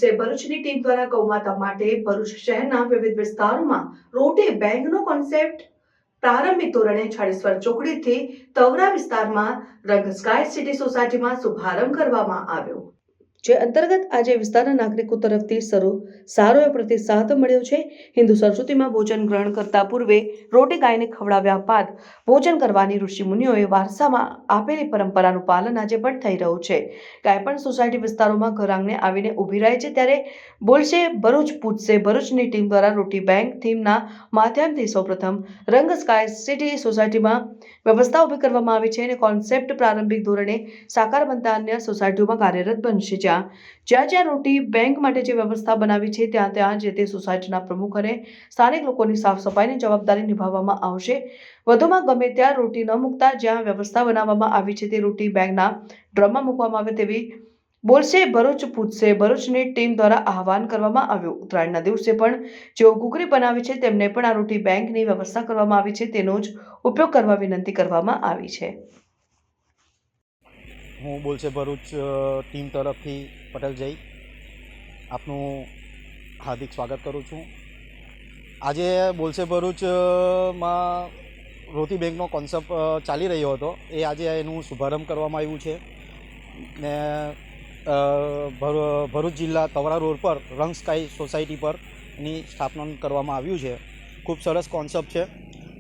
પૂછશે ભરૂચની ટીમ દ્વારા ગૌમાતા માટે ભરૂચ શહેરના વિવિધ વિસ્તારોમાં રોટી બેંકનો કોન્સેપ્ટ પ્રારંભિક ધોરણે છાડેશ્વર ચોકડીથી તવરા વિસ્તારમાં રંગ સ્કાય સિટી સોસાયટીમાં શુભારંભ કરવામાં આવ્યો, જે અંતર્ગત આજે વિસ્તારના નાગરિકો તરફથી સારો એવો પ્રતિસાદ મળ્યો છે। હિન્દુ સંસ્કૃતિમાં ભોજન ગ્રહણ કરતા પૂર્વે રોટી ગાયને ખવડાવ્યા બાદ ભોજન કરવાની ઋષિ મુનિઓએ વારસામાં આપેલી પરંપરાનું પાલન આજે પણ થઈ રહ્યું છે। ગાય પણ સોસાયટી વિસ્તારોમાં ઘર આંગણે આવીને ઊભી રહે છે, ત્યારે બોલશે ભરૂચ પૂછશે ભરૂચની ટીમ દ્વારા રોટી બેંક થીમના માધ્યમથી સૌપ્રથમ રંગ સ્કાય સિટી સોસાયટીમાં વ્યવસ્થા ઊભી કરવામાં આવી છે અને કોન્સેપ્ટ પ્રારંભિક ધોરણે સાકાર બનતા અન્ય સોસાયટીઓમાં કાર્યરત બનશે। જ્યાં રોટી બેંક માટે જે વ્યવસ્થા બનાવી છે ત્યાં જે તે સોસાયટીના પ્રમુખ અને સ્થાનિક લોકોની સાફ સફાઈની જવાબદારી નિભાવવામાં આવશે। વધુમાં ગમે ત્યાં રોટી ન મૂકતા જ્યાં વ્યવસ્થા બનાવવામાં આવી છે તે રોટી બેંકના ડ્રમમાં મૂકવામાં આવે તેવી બોલશે ભરૂચ પૂછશે ભરૂચની ટીમ દ્વારા આહવાન કરવામાં આવ્યું। ઉત્તરાયણના દિવસે પણ જેઓ ઘૂઘરી બનાવે છે તેમને પણ આ રોટી બેંકની વ્યવસ્થા કરવામાં આવી છે તેનો જ ઉપયોગ કરવા વિનંતી કરવામાં આવી છે। હું બોલશે ભરૂચ ટીમ તરફથી પટેલ જઈ આપનું હાર્દિક સ્વાગત કરું છું। આજે બોલશે ભરૂચમાં રોટી બેંકનો કોન્સેપ્ટ ચાલી રહ્યો હતો, એ આજે એનું શુભારંભ કરવામાં આવ્યું છે ને ભરૂચ જિલ્લા તવરા રોડ પર રંગ સ્કાય સોસાયટી પર એની સ્થાપના કરવામાં આવ્યું છે। ખૂબ સરસ કોન્સેપ્ટ છે,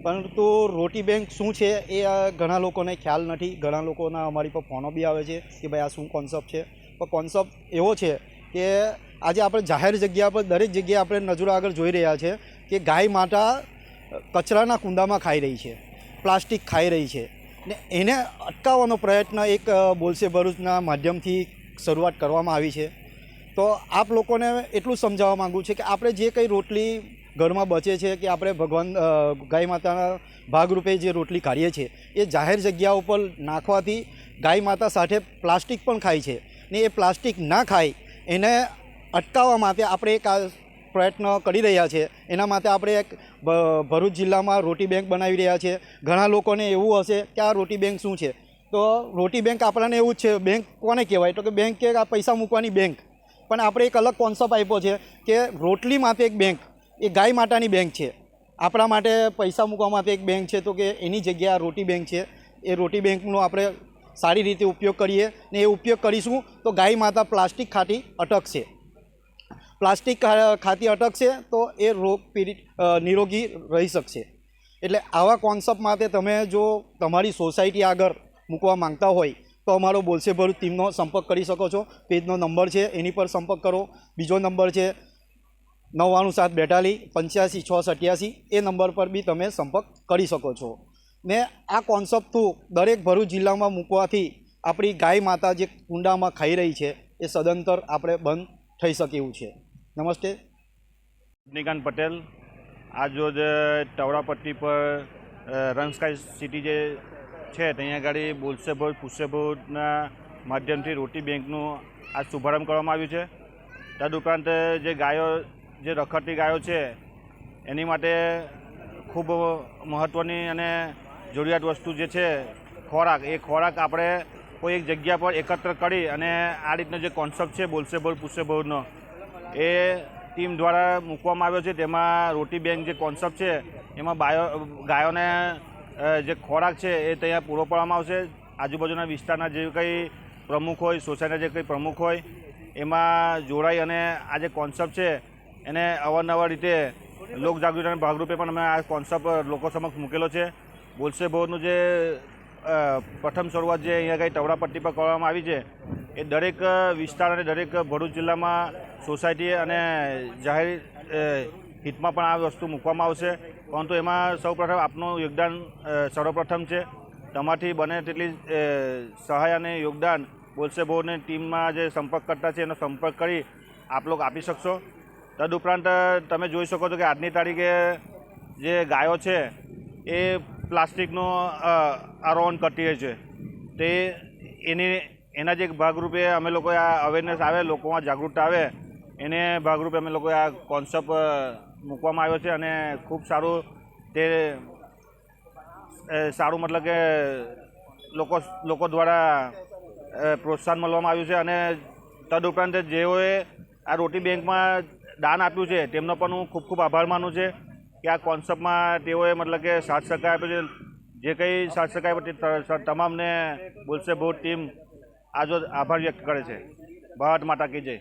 પરંતુ રોટી બેંક શું છે એ ઘણા લોકોને ખ્યાલ નથી। ઘણા લોકોના અમારી પર ફોનો બી આવે છે કે ભાઈ આ શું કોન્સેપ્ટ છે, પણ કોન્સેપ્ટ એવો છે કે આજે આપણે જાહેર જગ્યા પર દરેક જગ્યાએ આપણે નજરો આગળ જોઈ રહ્યા છે કે ગાય માતા કચરાના કુંડામાં ખાઈ રહી છે, પ્લાસ્ટિક ખાઈ રહી છે ને એને અટકાવવાનો પ્રયત્ન એક બોલશે ભરૂચના માધ્યમથી શરૂઆત કરવામાં આવી છે। તો આપ લોકોને એટલું સમજાવવા માગું છું કે આપણે જે કંઈ રોટલી ઘરમાં બચે છે કે આપણે ભગવાન ગાય માતાના ભાગરૂપે જે રોટલી કાઢીએ છીએ એ જાહેર જગ્યા ઉપર નાખવાથી ગાય માતા સાથે પ્લાસ્ટિક પણ ખાય છે ને એ પ્લાસ્ટિક ના ખાય એને અટકાવવા માટે આપણે એક પ્રયત્ન કરી રહ્યા છે। એના માટે આપણે એક ભરૂચ જિલ્લામાં રોટી બેંક બનાવી રહ્યા છે। ઘણા લોકોને એવું હશે કે આ રોટી બેંક શું છે, તો રોટી બેંક આપણાને એવું જ છે। બેંક કોને કહેવાય તો કે બેંક કે આ પૈસા મૂકવાની બેંક, પણ આપણે એક અલગ કોન્સેપ્ટ આપ્યો છે કે રોટલી માટે એક બેંક, એ ગાય માતાની બેંક છે। આપણા માટે પૈસા મૂકવા માટે એક બેંક છે, તો કે એની જગ્યાએ રોટી બેંક છે। એ રોટી બેંકનો આપણે સારી રીતે ઉપયોગ કરીએ ને એ ઉપયોગ કરીશું તો ગાય માતા પ્લાસ્ટિક ખાતી અટકશે। પ્લાસ્ટિક ખાતી અટકશે તો એ રોગ પીડિત નિરોગી રહી શકશે। એટલે આવા કોન્સેપ્ટ માટે તમે જો તમારી સોસાયટી આગળ મૂકવા માંગતા હોય તો અમારો બોલશે ભરૂચ ટીમનો સંપર્ક કરી શકો છો। પેજનો નંબર છે એની પર સંપર્ક કરો। બીજો નંબર છે 9972458687, એ નંબર પર બી તમે સંપર્ક કરી શકો છો ને આ કોન્સેપ્ટ થ્રુ દરેક ભરૂચ જિલ્લામાં મૂકવાથી આપણી ગાય માતા જે કુંડામાં ખાઈ રહી છે એ સદંતર આપણે બંધ થઈ શકે એવું છે। નમસ્તે, રજનીકાંત પટેલ। આજ રોજ તવરા પટ્ટી પર રંગ સ્કાય સિટી જે છે ત્યાં આગળ બોલશે ભરૂચ પૂછશે ભરૂચના માધ્યમથી રોટી બેંકનું આજ શુભારંભ કરવામાં આવ્યું છે। તદુપરાંત જે ગાયો જે રખડતી ગાયો છે એની માટે ખૂબ મહત્ત્વની અને જરૂરિયાત વસ્તુ જે છે ખોરાક, એ ખોરાક આપણે કોઈ એક જગ્યા પર એકત્ર કરી અને આ રીતનો જે કોન્સેપ્ટ છે બોલશે ભરૂચ પૂછશે ભરૂચનો એ ટીમ દ્વારા મૂકવામાં આવ્યો છે। તેમાં રોટી બેંક જે કોન્સેપ્ટ છે એમાં ગાયોને જે ખોરાક છે એ ત્યાં પૂરો પાડવામાં આવશે। આજુબાજુના વિસ્તારના જે કંઈ પ્રમુખ હોય, સોસાયટીના જે કંઈ પ્રમુખ હોય એમાં જોડાઈ અને આ જે કોન્સેપ્ટ છે એને અવારનવાર રીતે લોકજાગૃતિના ભાગરૂપે પણ અમે આ કોન્સેપ્ટ લોકો સમક્ષ મૂકેલો છે। બોલશે ભરૂચનું જે પ્રથમ શરૂઆત જે અહીંયા કંઈ તવરા પટ્ટી પર કરવામાં આવી છે એ દરેક વિસ્તાર અને દરેક ભરૂચ જિલ્લામાં સોસાયટી અને જાહેર હિતમાં પણ આ વસ્તુ મૂકવામાં આવશે। પરંતુ એમાં સૌપ્રથમ આપનું યોગદાન સર્વપ્રથમ છે। તમારાથી બને તેટલી સહાય અને યોગદાન બોલશે ભરૂચની ટીમમાં જે સંપર્કકર્તા છે એનો સંપર્ક કરી આપ લોકો આપી શકશો। તદુપરાંત તમે જોઈ શકો છો કે આજની તારીખે જે ગાયો છે એ પ્લાસ્ટિકનો આરોહણ કરતી રહે છે, તે એના જે ભાગરૂપે અમે લોકો આ અવેરનેસ આવે, લોકોમાં જાગૃતતા આવે એને ભાગરૂપે અમે લોકોએ આ કોન્સેપ્ટ મૂકવામાં આવ્યો છે અને ખૂબ સારું તે મતલબ કે લોકો દ્વારા પ્રોત્સાહન મળવામાં આવ્યું છે। અને તદુપરાંત જેઓએ આ રોટી બેંકમાં દાન આપ્યું છે તેમનો પણ હું ખૂબ ખૂબ આભાર માનું છે કે આ કોન્સેપ્ટમાં તેઓએ મતલબ કે સાથ સહકાર આપ્યો છે. જે કંઈ સાથ સહકાર આપ્યો તે તમામને બોલશે બહુ ટીમ આજો આભાર વ્યક્ત કરે છે. ભારત માતા કી જય.